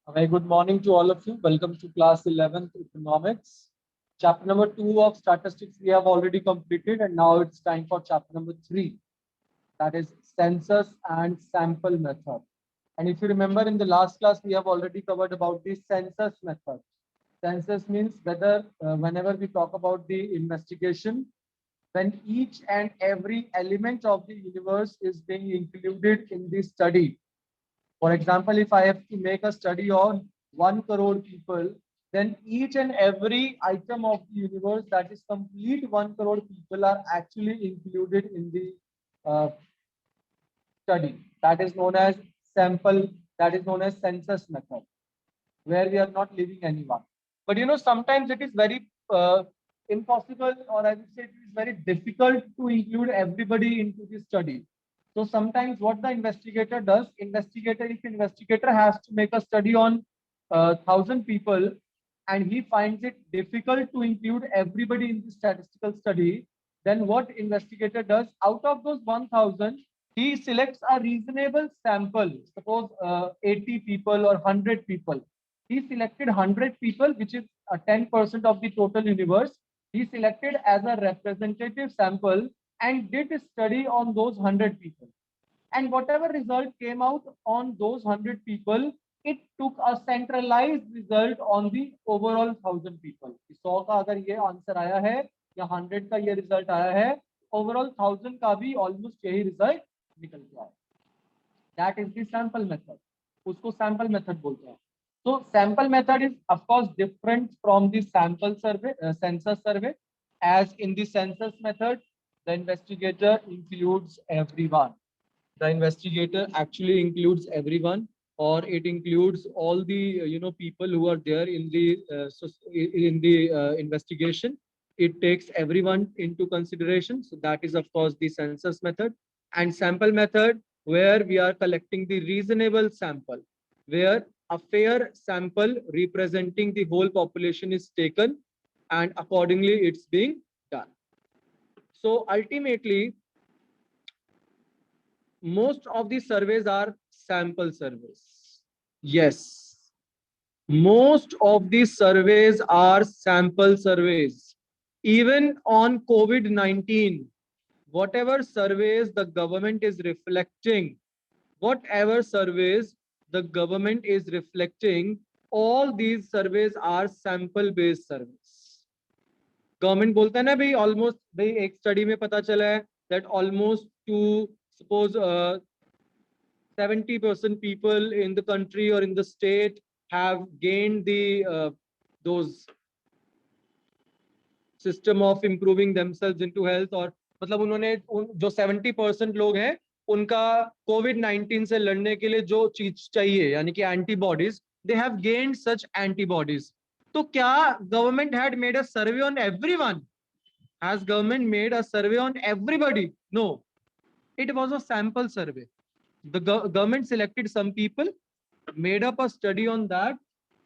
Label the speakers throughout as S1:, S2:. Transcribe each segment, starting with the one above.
S1: A very good morning to all of you. Welcome to class 11th economics. Chapter number 2 of statistics we have already completed, and now it's time for chapter number 3, that is census and sample method. And if you remember, in the last class we have already covered about the census method. Census means whenever we talk about the investigation, when each and every element of the universe is being included in the study. For example, if I have to make a study on 1 crore people, then each and every item of the universe, that is complete 1 crore people, are actually included in the uh, study. That is known as sample, that is known as census method, where we are not leaving anyone. But sometimes it is very impossible, or I would say it is very difficult to include everybody into the study. So sometimes what the investigator does, if investigator has to make a study on 1,000 people, and he finds it difficult to include everybody in the statistical study, then what investigator does, out of those 1,000, he selects a reasonable sample. Suppose 80 people or 100 people. He selected 100 people, which is 10% of the total universe. He selected as a representative sample and did a study on those 100 people. And whatever result came out on those 100 people, it took a centralized result on the overall 1,000 people. 100 का अगर ये answer आया है या 100 का ये result आया है, ओवरऑल 1000 का भी ऑलमोस्ट यही रिजल्ट निकल के आया. That is the sample method. उसको sample method बोलते हैं. So sample method is of course different from the sample survey, census survey. As in the census method, the investigator includes everyone. The investigator actually includes everyone, or it includes all the people who are there in the investigation. It takes everyone into consideration. So that is of course the census method. And sample method, where we are collecting the reasonable sample, where a fair sample representing the whole population is taken, and accordingly it's being done. So ultimately, most of the surveys are sample surveys. Yes, most of the surveys are sample surveys. Even on COVID-19, whatever surveys the government is reflecting, all these surveys are sample based surveys. Government बोलता है ना भाई, almost भाई एक study में पता चला है that almost to suppose 70% people in the country or in the state have gained the those system of improving themselves into health, और मतलब उन्होंने जो 70% लोग हैं उनका COVID-19 से लड़ने के लिए जो चीज चाहिए यानी कि antibodies, they have gained such antibodies. तो क्या government had made a survey on everyone? Has government made a survey on everybody? No, it was a sample survey. The government selected some people, made up a study on that,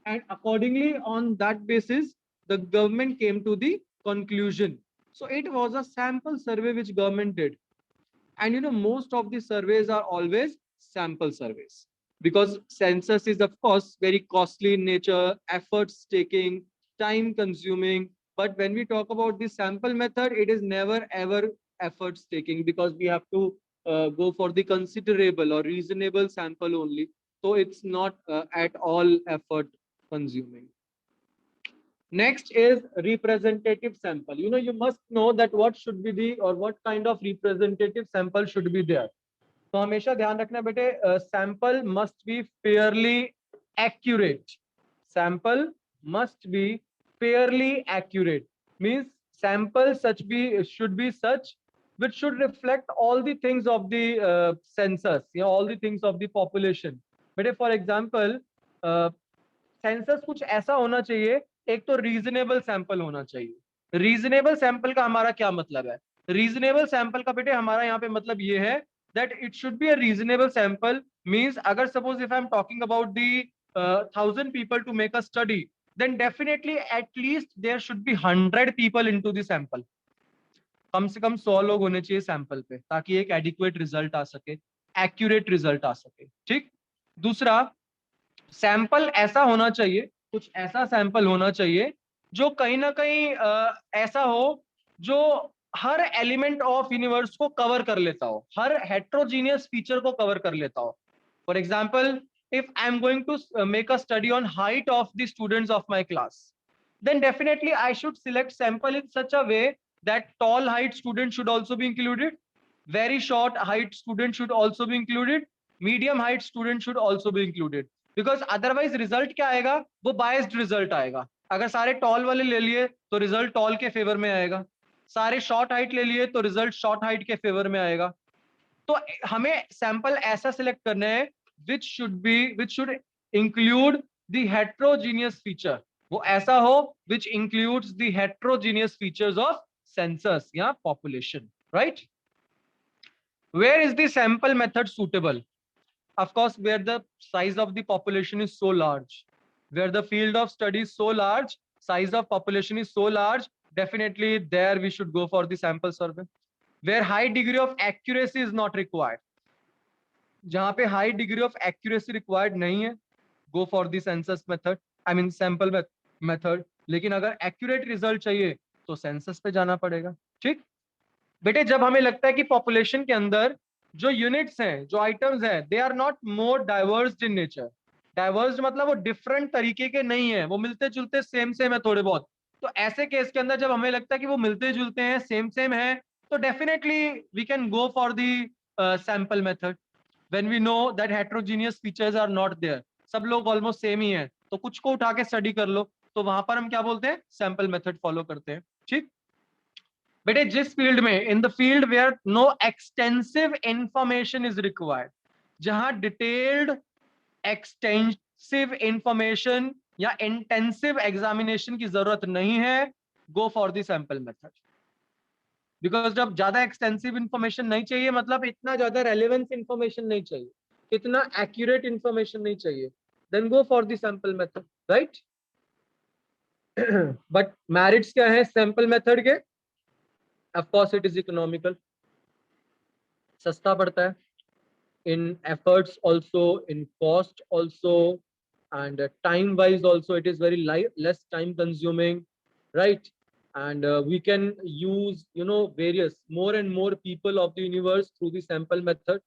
S1: and accordingly on that basis the government came to the conclusion. So it was a sample survey which government did. And most of the surveys are always sample surveys, because census is of course very costly in nature, efforts taking, time consuming. But when we talk about the sample method, it is never ever efforts taking, because we have to go for the considerable or reasonable sample only. So it's not at all effort consuming. Next is representative sample. You must know that what should be the, or what kind of representative sample should be there. तो हमेशा ध्यान रखना बेटे, sample must be fairly accurate. Sample must be fairly accurate. Means sample should be such which should reflect all the things of the census, all the things of the population. बेटे for example, census कुछ ऐसा होना चाहिए, एक तो reasonable sample होना चाहिए. Reasonable sample का हमारा क्या मतलब है? रीजनेबल सैंपल का बेटे हमारा यहाँ पे मतलब ये है that it should be a reasonable sample. Means अगर suppose if I am talking about the 1,000 people to make a study, then definitely at least there should be 100 people into the sample. कम से कम 100 लोग होने चाहिए sample पे, ताकि एक adequate result आ सके, accurate result आ सके. ठीक. दूसरा, सैंपल ऐसा होना चाहिए, कुछ ऐसा सैंपल होना चाहिए जो कहीं ना कहीं ऐसा हो जो हर एलिमेंट ऑफ यूनिवर्स को कवर कर लेता हो, हर हेट्रोजीनियस फीचर को कवर कर लेता हो. For example, if I am going to make a study on height of the students of my class, then definitely I should select sample in such a way that tall height students should also be included, very short height students should also be included, medium height students should also be included. Because otherwise result क्या आएगा, वो biased result आएगा. अगर सारे tall वाले ले लिए तो result tall के favor में आएगा, सारे short height ले लिए तो result short height के favor में आएगा. तो हमें सैंपल ऐसा सिलेक्ट करना है which should include the heterogeneous feature. वो ऐसा हो which includes the heterogeneous features of census या population, right? Where is the sample method suitable? Of course, where the size of the population is so large, where the field of study is so large, size of population is so large, definitely there we should go for the sample survey. Where high degree of accuracy is not required, जहां पे high degree of accuracy required नहीं है, go for the census method, I mean sample method. लेकिन अगर accurate result चाहिए तो census पे जाना पड़ेगा. ठीक बेटे, जब हमें लगता है कि पॉपुलेशन के अंदर जो यूनिट्स हैं, जो आइटम्स हैं, they are not more diversed in nature. Diversed मतलब वो डिफरेंट तरीके के नहीं है, वो मिलते जुलते सेम सेम है थोड़े बहुत. तो ऐसे केस के अंदर जब हमें लगता है कि वो मिलते जुलते हैं, सेम सेम है, तो definitely we can go for the sample method. when we know that heterogeneous features are not there, सब लोग ऑलमोस्ट सेम ही हैं, तो कुछ को उठा के स्टडी कर लो, तो वहां पर हम क्या बोलते हैं, सैंपल मेथड फॉलो करते हैं. ठीक बेटे, जिस फील्ड में, in the field where no extensive information is required, जहां डिटेल्ड एक्सटेंसिव इंफॉर्मेशन या इंटेंसिव एग्जामिनेशन की जरूरत नहीं है, go for the sample method. Because जब ज्यादा एक्सटेंसिव इंफॉर्मेशन नहीं चाहिए, मतलब इतना ज्यादा रेलेवेंस इंफॉर्मेशन नहीं चाहिए, इतना एक्यूरेट इंफॉर्मेशन नहीं चाहिए, then go for the sample method, right. But merits क्या है सैंपल मेथड के? Of course it is economical, सस्ता पड़ता है, in efforts also, in cost also, and time wise also it is very less time consuming, right? And we can use, various more and more people of the universe through the sample method.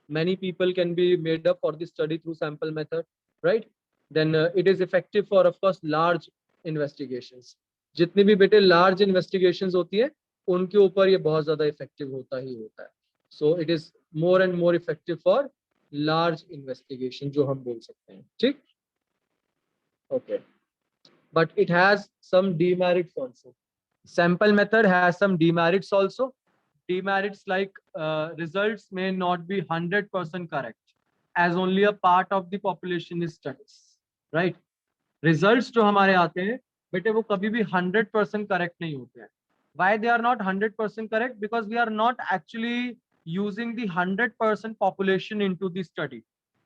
S1: Many people can be made up for the study through sample method, right? Then it is effective for, of course, large investigations. जितनी भी बेटे large investigations होती है, उनके ऊपर ये बहुत ज्यादा effective होता ही होता है. So it is more and more effective for large investigation, जो हम बोल सकते हैं. ठीक, okay. But it has some demerits also. Sample method has some demerits also. Demerits like results may not be 100% correct, as only a part of the population is studies, right? Results जो हमारे आते हैं बेटे, वो कभी भी 100% correct नहीं होते हैं. Why they are not 100% correct? Because we are not actually using the 100% population into the study.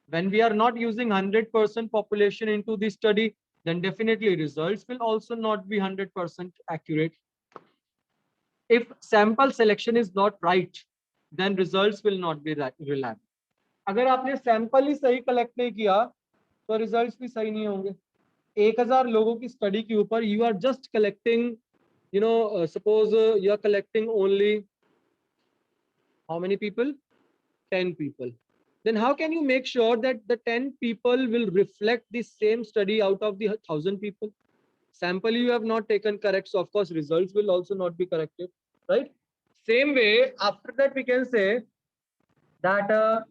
S1: When we are not using 100% population into the study, then definitely results will also not be 100% accurate. If sample selection is not right, then results will not be reliable. अगर आपने sample ही सही collect नहीं किया तो results भी सही नहीं होंगे. 1000 लोगों की स्टडी के ऊपर you are just collecting, suppose you are collecting only how many people? 10 people. Then how can you make sure that the 10 people will reflect the same study out of the 1000 people? Sample you have not taken correct, so of course results will also not be corrected, right? Same way, after that we can say that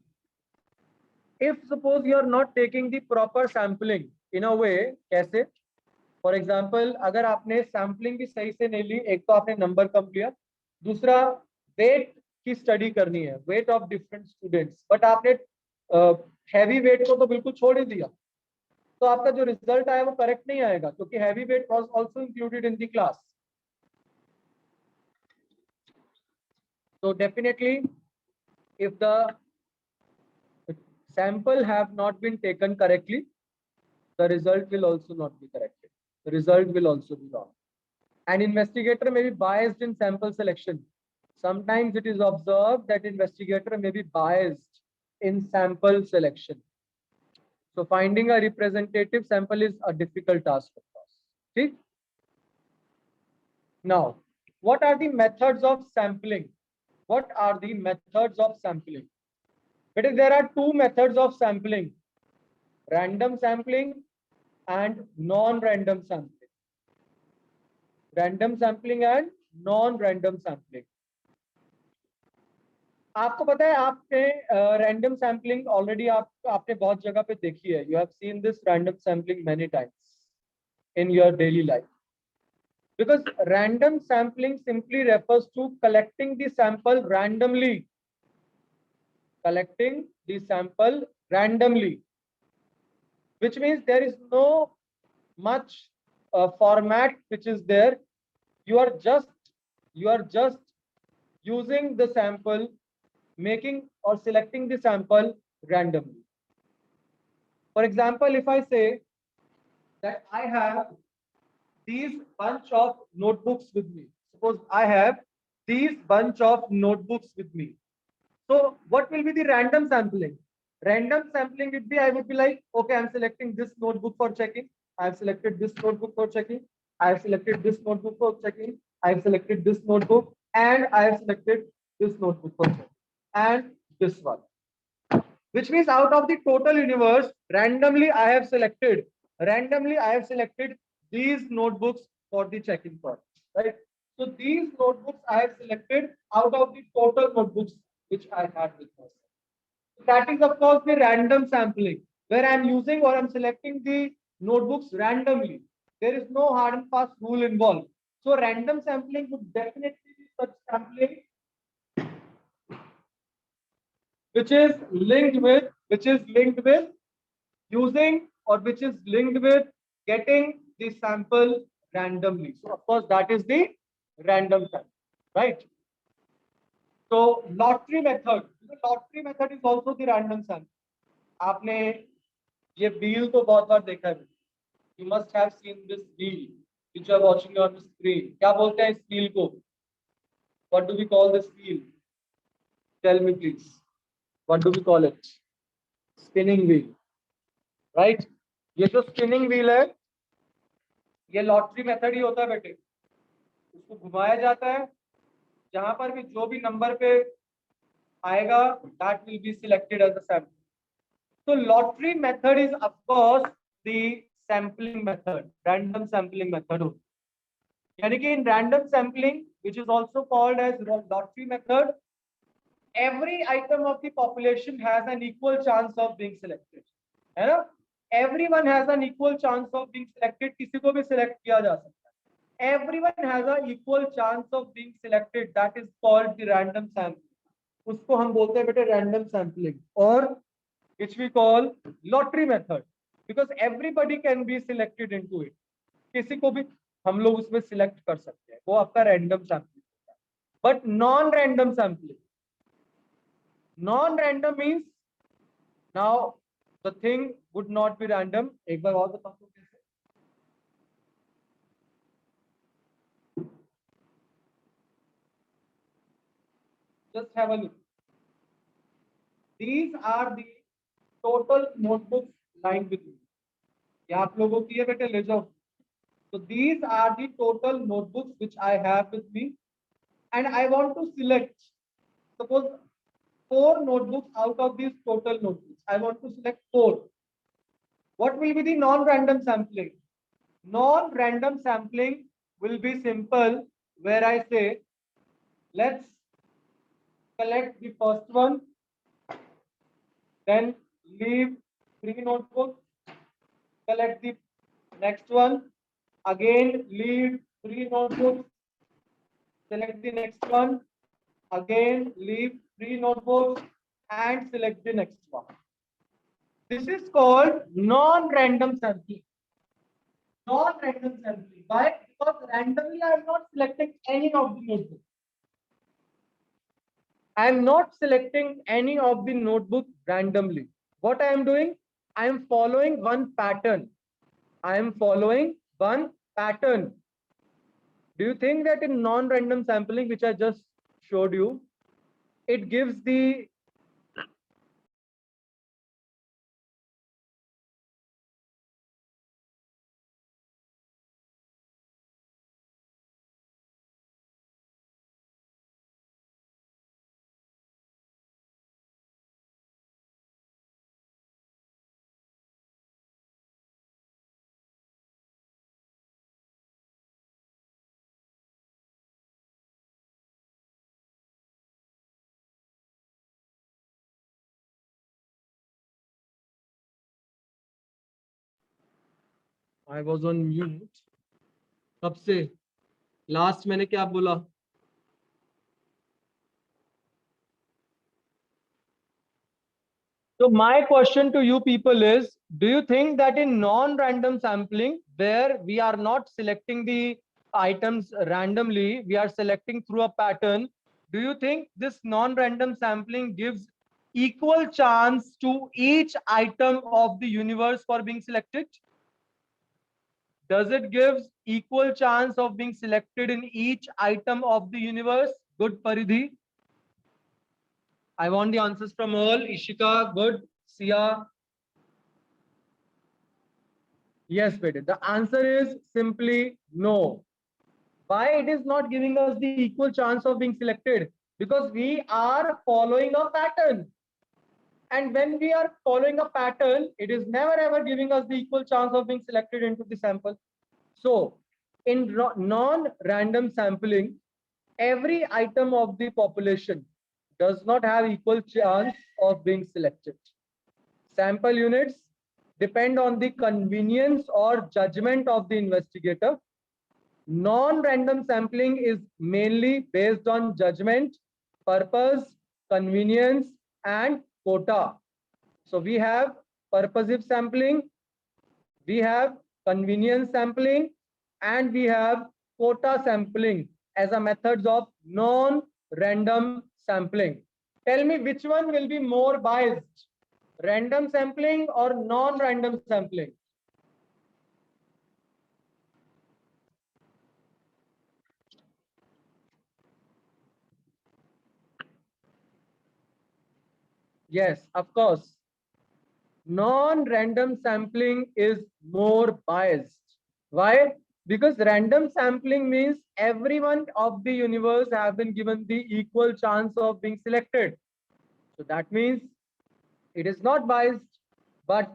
S1: if suppose you are not taking the proper sampling in a way, कैसे? For example, अगर आपने sampling भी सही से नहीं ली, एक तो आपने नंबर कम लिया, दूसरा वेट की स्टडी करनी है, weight of different students, but आपने हैवी वेट को तो बिल्कुल छोड़ ही दिया, तो आपका जो रिजल्ट आया वो करेक्ट नहीं आएगा, क्योंकि heavy weight was also included in the class. So definitely, if the sample have not been taken correctly, the result will also not be corrected. The result will also be wrong. An investigator may be biased in sample selection. Sometimes it is observed that investigator may be biased in sample selection. So finding a representative sample is a difficult task, of course. See? Now, what are the methods of sampling? What are the methods of sampling? But there are two methods of sampling: random sampling and non-random sampling. Random sampling and non-random sampling. आपको पता है आपने random sampling already आपने बहुत जगह पे देखी है. You have seen this random sampling many times in your daily life, because random sampling simply refers to collecting the sample randomly, which means there is no much format which is there. You are just using the sample, making or selecting the sample randomly. For example, if I say that I have these bunch of notebooks with me. Suppose I have these bunch of notebooks with me. So what will be the random sampling? Random sampling would be, I would be like, okay, I'm selecting this notebook for checking. I've selected this notebook for checking. I've selected this notebook for checking. I've selected this notebook and I have selected this notebook for checking. And this one. Which means out of the total universe, randomly I have selected these notebooks for the checking purpose, right? So these notebooks I have selected out of the total notebooks which I had with myself. That is, of course, the random sampling, where I'm using or I'm selecting the notebooks randomly. There is no hard and fast rule involved. So random sampling would definitely be such sampling which is linked with using, or which is linked with getting the sample randomly. So of course that is the random sample, right? So lottery method. The lottery method is also the random sample. आपने ये wheel तो बहुत बार देखा है. You must have seen this wheel which you are watching on the screen. क्या बोलते हैं इस wheel को? What do we call this wheel? Tell me please. What do we call it? Spinning wheel. Right ये जो spinning wheel है ये lottery method ही होता है बेटे. उसको घुमाया जाता है, जहां पर भी जो भी नंबर पे आएगा that will be selected as a sample. तो lottery method is of course the sampling method, random sampling method होती है. यानी कि in random sampling which is also called as lottery method, every item of the population has an equal chance of being selected, है ना? Everyone has an equal chance of being selected. किसी को भी select किया जा सकता है. Everyone has an equal chance of being selected. That is called the random sampling. उसको हम बोलते हैं बेटे random sampling, or which we call lottery method, because everybody can be selected into it. किसी को भी हम लोग उसमें select कर सकते हैं, वो आपका random sampling होता है. But non-random sampling, non-random means now the thing would not be random. एक बार और बताओ तो कैसे? Just have a look. These are the total notebooks lined with me. ये आप लोगों की है बेटे, ले जाओ. So these are the total notebooks which I have with me, and I want to select, suppose 4 notebooks out of these total notebooks. I want to select 4. What will be the non-random sampling? Non-random sampling will be simple, where I say, let's select the first one, then leave 3 notebooks, select the next one, again leave 3 notebooks, select the next one, again leave 3 notebooks, and select the next one. This is called non-random sampling. Non-random sampling. Why? Because randomly I am not selecting any of the notebooks. I am not selecting any of the notebook randomly. What I am doing? I am following one pattern. Do you think that in non-random sampling, which I just showed you, it gives the I was on mute. कब से? Last मैंने क्या बोला? So my question to you people is, do you think that in non-random sampling, where we are not selecting the items randomly, we are selecting through a pattern, do you think this non-random sampling gives equal chance to each item of the universe for being selected? Does it give equal chance of being selected in each item of the universe? Good, Paridhi. I want the answers from all. Ishika, good. Sia, yes, Bede. The answer is simply no. Why it is not giving us the equal chance of being selected? Because we are following a pattern. And when we are following a pattern, it is never ever giving us the equal chance of being selected into the sample. So in non-random sampling, every item of the population does not have equal chance of being selected. Sample units depend on the convenience or judgment of the investigator. Non-random sampling is mainly based on judgment, purpose, convenience, and quota. So we have purposive sampling, we have convenience sampling, and we have quota sampling as a methods of non-random sampling. Tell me which one will be more biased, random sampling or non-random sampling? Yes, of course. Non-random sampling is more biased. Why? Because random sampling means everyone of the universe have been given the equal chance of being selected. So that means it is not biased, but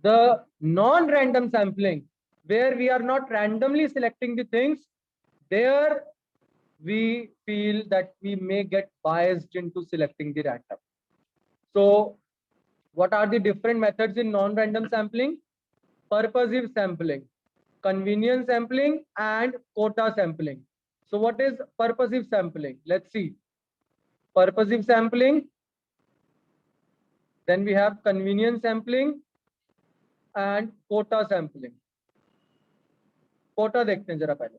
S1: the non-random sampling, where we are not randomly selecting the things, there we feel that we may get biased into selecting the random. So what are the different methods in non-random sampling? Purposive sampling, convenience sampling, and quota sampling. So what is purposive sampling? Let's see. Purposive sampling, then we have convenience sampling and quota sampling. Quota देखते हैं जरा पहले.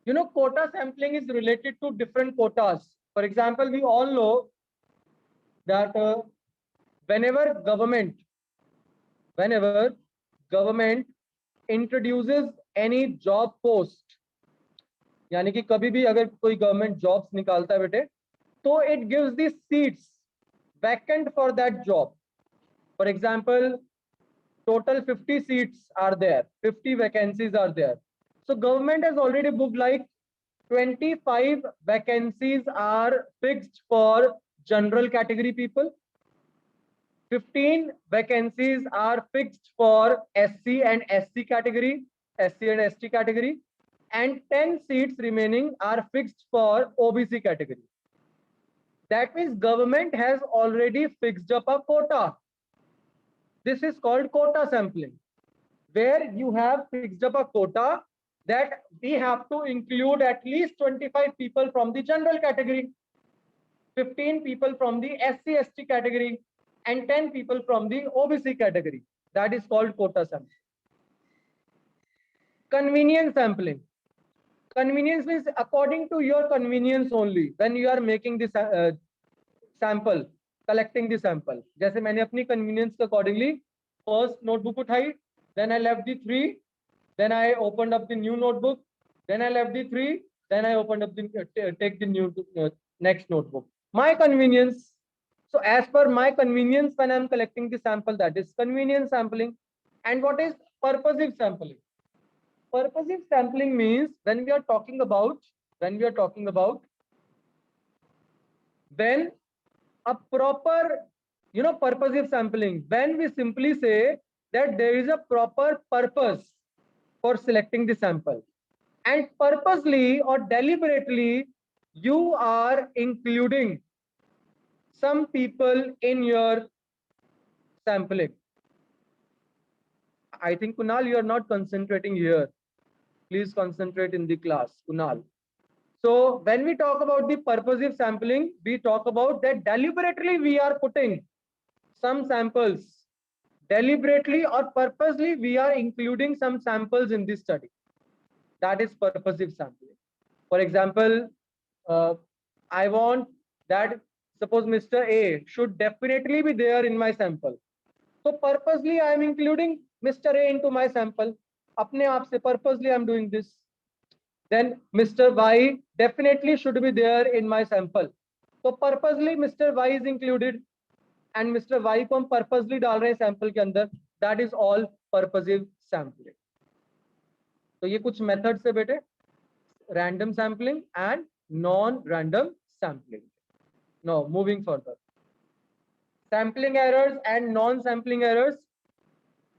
S1: You know, quota sampling is related to different quotas. For example, we all know that whenever government introduces any job post, यानी कि कभी भी अगर कोई गवर्नमेंट जॉब्स निकालता है बेटे, तो it gives the seats vacant for that job. For example, total 50 seats are there, 50 vacancies are there. So government has already booked like 25 vacancies are fixed for general category people, 15 vacancies are fixed for SC and SC category, SC and ST category, and 10 seats remaining are fixed for OBC category. That means government has already fixed up a quota. This is called quota sampling, where you have fixed up a quota that we have to include at least 25 people from the general category, 15 people from the SC ST category, and 10 people from the OBC category. That is called quota sampling. Convenience sampling. Convenience means according to your convenience only when you are making this sample, collecting the sample. जैसे मैंने अपनी convenience के accordingly first notebook उठाई, then I left the 3, then I opened up the new notebook, then I left the 3, then I opened up the take the new next notebook. My convenience. So as per my convenience when I'm collecting the sample, that is convenience sampling. And what is purposive sampling? Purposive sampling means when we are talking about when a proper, purposive sampling, when we simply say that there is a proper purpose for selecting the sample, and purposely or deliberately you are including some people in your sampling. I think Kunal, you are not concentrating here. Please concentrate in the class, Kunal. So when we talk about the purposive sampling, we talk about that deliberately we are putting some samples. Deliberately or purposely, we are including some samples in this study. That is purposive sampling. For example, I want that suppose Mr. A should definitely be there in my sample. So purposely I am including Mr. A into my sample. अपने आप से purposely I am doing this. Then Mr. Y definitely should be there in my sample. So purposely Mr. Y is included and Mr. Y को हम purposely डाल रहे हैं sample के अंदर. That is all purposive sampling. तो ये कुछ methods है बेटे. Random sampling and non-random sampling. Now moving further. Sampling errors and non-sampling errors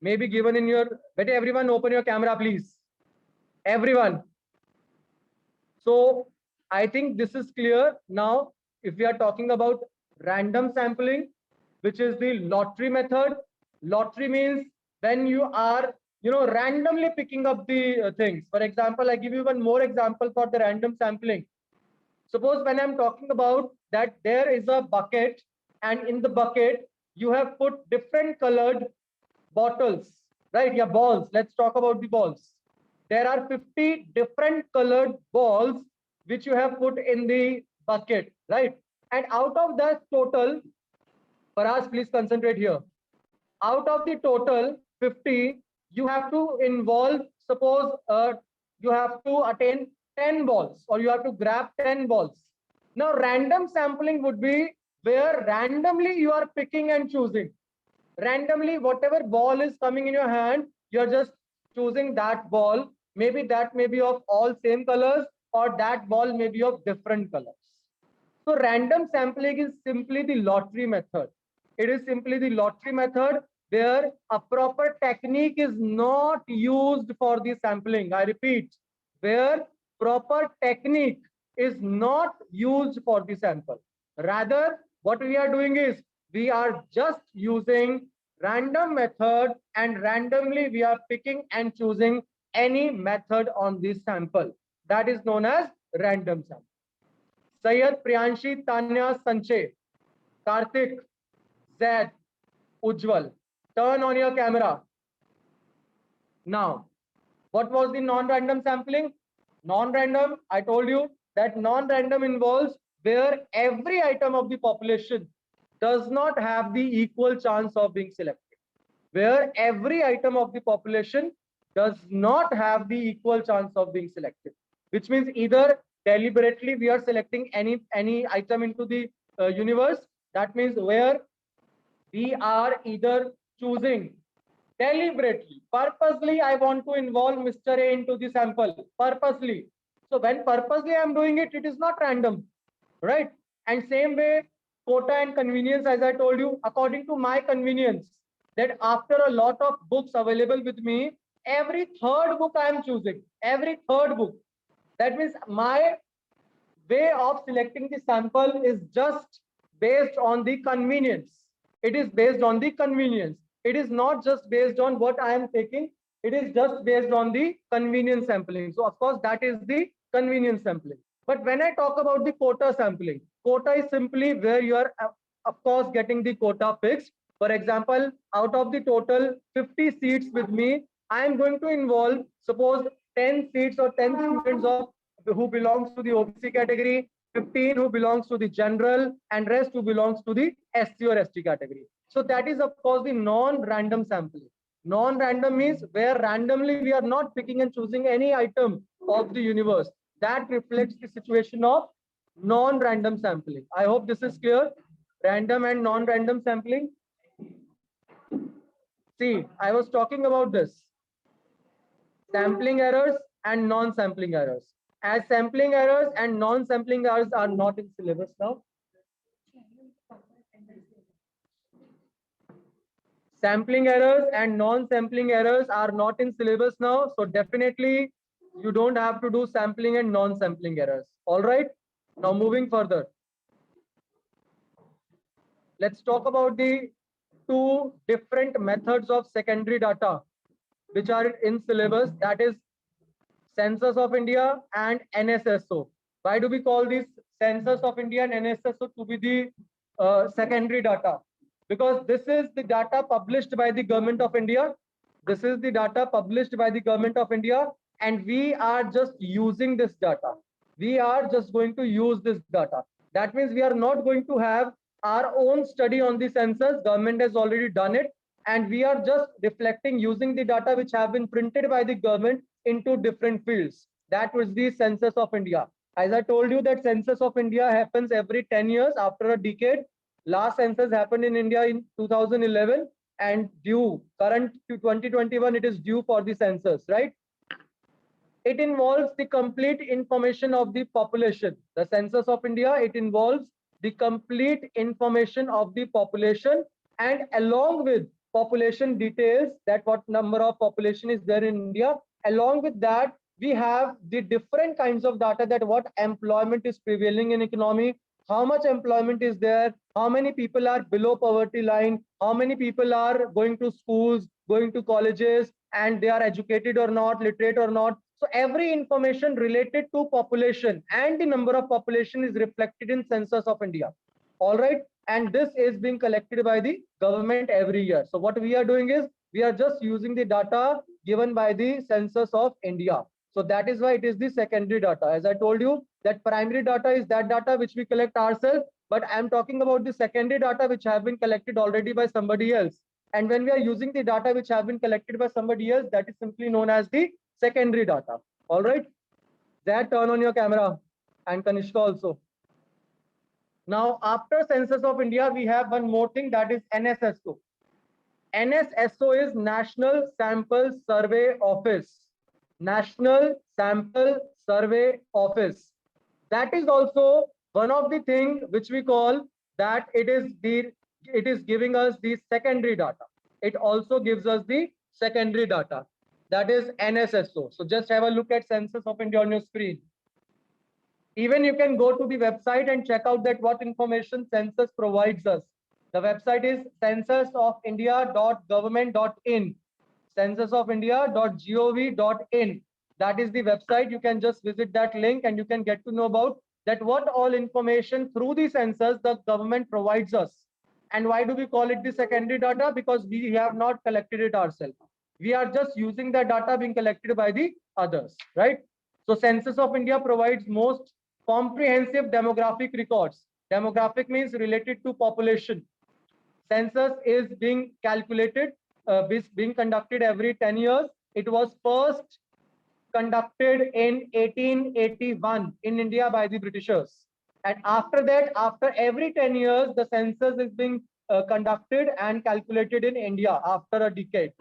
S1: may be given in your, better everyone open your camera please. Everyone. So I think this is clear. Now, if we are talking about random sampling, which is the lottery method. Lottery means when you are, randomly picking up the things. For example, I give you one more example for the random sampling. Suppose when I'm talking about that there is a bucket and in the bucket you have put different colored bottles, right? Yeah, balls. Let's talk about the balls. There are 50 different colored balls which you have put in the bucket, right? And out of that total, Faraz, please concentrate here. Out of the total 50, you have to involve, suppose you have to attain 10 balls or you have to grab 10 balls. Now, random sampling would be where randomly you are picking and choosing. Randomly, whatever ball is coming in your hand, you're just choosing that ball. Maybe that may be of all same colors or that ball may be of different colors. So random sampling is simply the lottery method. It is simply the lottery method where a proper technique is not used for the sampling. I repeat, where proper technique is not used for the sample. Rather, what we are doing is we are just using random method and randomly we are picking and choosing any method on this sample. That is known as random sample. Sayed, Priyanshi, Tanya, Sanche, Karthik, Zaid, Ujjwal. Turn on your camera. Now, what was the non-random sampling? Non-random, I told you that non-random involves where every item of the population does not have the equal chance of being selected. Where every item of the population does not have the equal chance of being selected. Which means either deliberately we are selecting any item into the universe. That means where we are either choosing deliberately, purposely, I want to involve Mr. A into the sample, purposely. So when purposely I'm doing it, it is not random, right? And same way, quota and convenience, as I told you, according to my convenience, that after a lot of books available with me, every third book I am choosing, every third book. That means my way of selecting the sample is just based on the convenience. It is based on the convenience. It is not just based on what I am taking. It is just based on the convenience sampling. So of course, that is the convenience sampling. But when I talk about the quota sampling, quota is simply where you are, of course, getting the quota fixed. For example, out of the total 50 seats with me, I am going to involve, suppose 10 seats or 10 students of who belongs to the OBC category, 15 who belongs to the general, and rest who belongs to the SC or ST category. So that is of course the non-random sampling. Non-random means where randomly we are not picking and choosing any item of the universe. That reflects the situation of non-random sampling. I hope this is clear. Random and non-random sampling. See, I was talking about this. Sampling errors and non-sampling errors. As sampling errors and non-sampling errors are not in syllabus now. Sampling errors and non-sampling errors are not in syllabus now. So definitely you don't have to do sampling and non-sampling errors. All right. Now moving further. Let's talk about the two different methods of secondary data. which are in syllabus, that is Census of India and NSSO. Why do we call this Census of India and NSSO to be the secondary data? Because this is the data published by the government of India. This is the data published by the government of India, and we are just using this data. We are just going to use this data. That means we are not going to have our own study on the census. Government has already done it, and we are just reflecting using the data which have been printed by the government into different fields. That was the Census of India. As I told you, that Census of India happens every 10 years after a decade. Last census happened in India in 2011, and due current to 2021, it is due for the census, right? It involves the complete information of the population. The Census of India, it involves the complete information of the population, and along with population details, that what number of population is there in India. Along with that, we have the different kinds of data, that what employment is prevailing in economy, how much employment is there, how many people are below poverty line, how many people are going to schools, going to colleges, and they are educated or not, literate or not. So every information related to population and the number of population is reflected in Census of India. All right. And this is being collected by the government every year. So what we are doing is, we are just using the data given by the Census of India. So that is why it is the secondary data. As I told you, that primary data is that data which we collect ourselves, but I am talking about the secondary data which have been collected already by somebody else. And when we are using the data which have been collected by somebody else, that is simply known as the secondary data. All right. Zad, turn on your camera, and Kanishka also. Now, after Census of India, we have one more thing, that is NSSO. NSSO is National Sample Survey Office. National Sample Survey Office. That is also one of the things which we call that it is giving us the secondary data. It also gives us the secondary data. That is NSSO. So just have a look at Census of India on your screen. Even you can go to the website and check out that what information census provides us. The website is censusofindia.government.in. censusofindia.gov.in. That is the website. You can just visit that link and you can get to know about that what all information through the census the government provides us. And why do we call it the secondary data? Because we have not collected it ourselves. We are just using the data being collected by the others, right? So Census of India provides most comprehensive demographic records. Demographic means related to population. Census is being calculated, being conducted every 10 years. It was first conducted in 1881 in India by the Britishers. And after that, after every 10 years, the census is being conducted and calculated in India after a decade.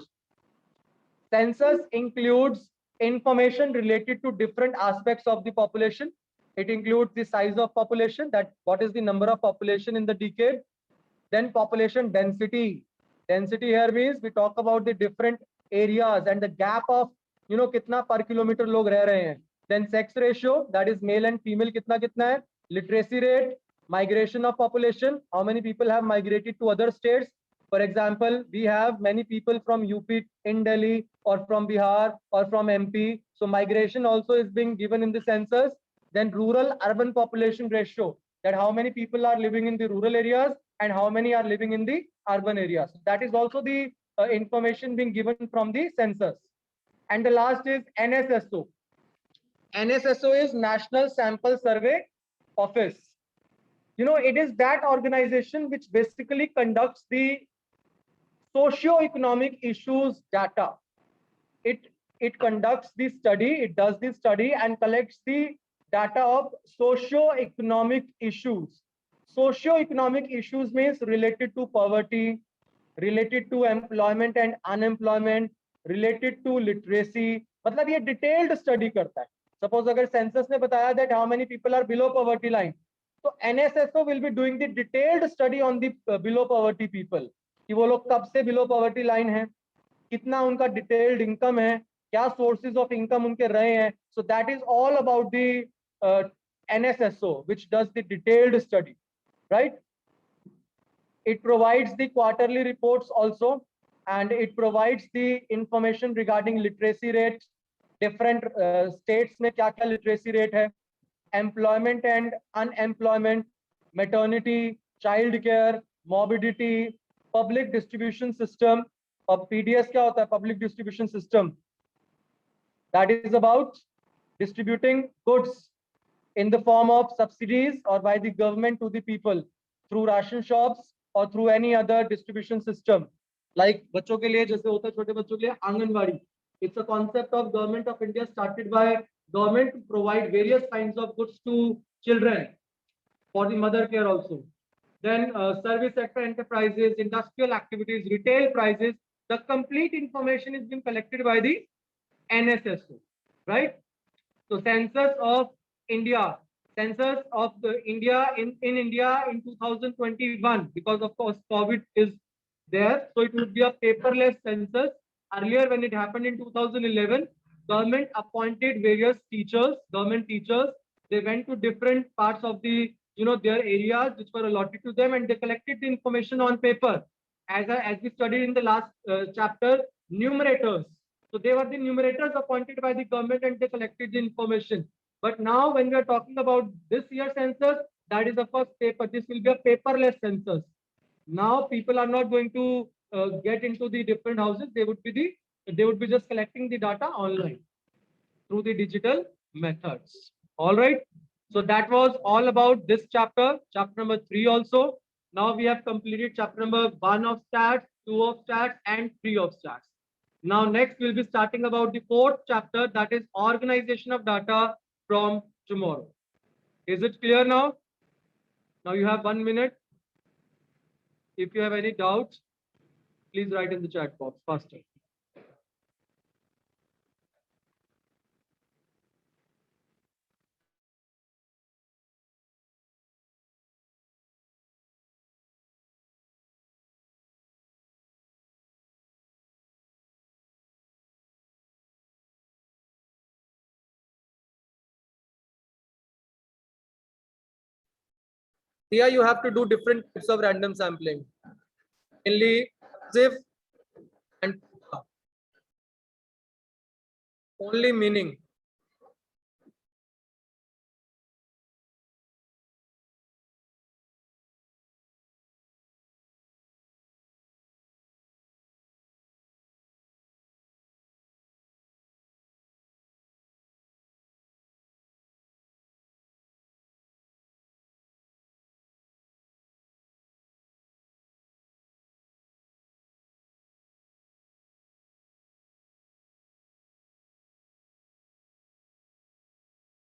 S1: Census includes information related to different aspects of the population. It includes the size of population, that what is the number of population in the decade. Then population density. Density here means we talk about the different areas and the gap of, kitna per kilometer log reh rahe hain. Then sex ratio, that is male and female kitna hai. Literacy rate, migration of population, how many people have migrated to other states. For example, we have many people from UP in Delhi, or from Bihar, or from MP. So migration also is being given in the census. Then rural urban population ratio, that how many people are living in the rural areas and how many are living in the urban areas. That is also the information being given from the census. And the last is NSSO. NSSO is National Sample Survey Office. It is that organization which basically conducts the socio-economic issues data. It conducts the study, it does the study and collects the data of socio-economic issues. Socio-economic issues means related to poverty, related to employment and unemployment, related to literacy. मतलब ये detailed study करता है. Suppose अगर census ने बताया that how many people are below poverty line, so NSSO will be doing the detailed study on the below poverty people. कि वो लोग कब से below poverty line है, कितना उनका detailed income है, क्या sources of income उनके रहे हैं. So that is all about the NSSO, which does the detailed study, right? It provides the quarterly reports also. and it provides the information regarding literacy rate, different states में क्या क्या literacy rate है, employment and unemployment, maternity, child care, morbidity, public distribution system. और PDS क्या होता है? Public distribution system. That is about distributing goods in the form of subsidies or by the government to the people through ration shops or through any other distribution system. Like बच्चों के लिए जैसे होता है छोटे बच्चों के लिए anganwadi. It's a concept of government of India started by government to provide various kinds of goods to children for the mother care also. Then service sector enterprises, industrial activities, retail prices. The complete information is being collected by the NSSO, right? So census of India, census of India in India in 2021, because of course COVID is there, so it would be a paperless census. Earlier, when it happened in 2011, government appointed various teachers, government teachers. They went to different parts of the their areas which were allotted to them, and they collected the information on paper. As we studied in the last chapter, numerators. So they were the numerators appointed by the government, and they collected the information. But now when we are talking about this year's census, that is the first paper. This will be a paperless census. Now people are not going to get into the different houses. They would be just collecting the data online through the digital methods. All right. So that was all about this chapter, chapter number 3 also. Now we have completed chapter number 1 of stats, 2 of stats, and 3 of stats. Now next we'll be starting about the 4th chapter, that is organization of data from tomorrow. Is it clear now? Now you have 1 minute. If you have any doubts, please write in the chat box faster. Here you have to do different types of random sampling. Mainly if and only meaning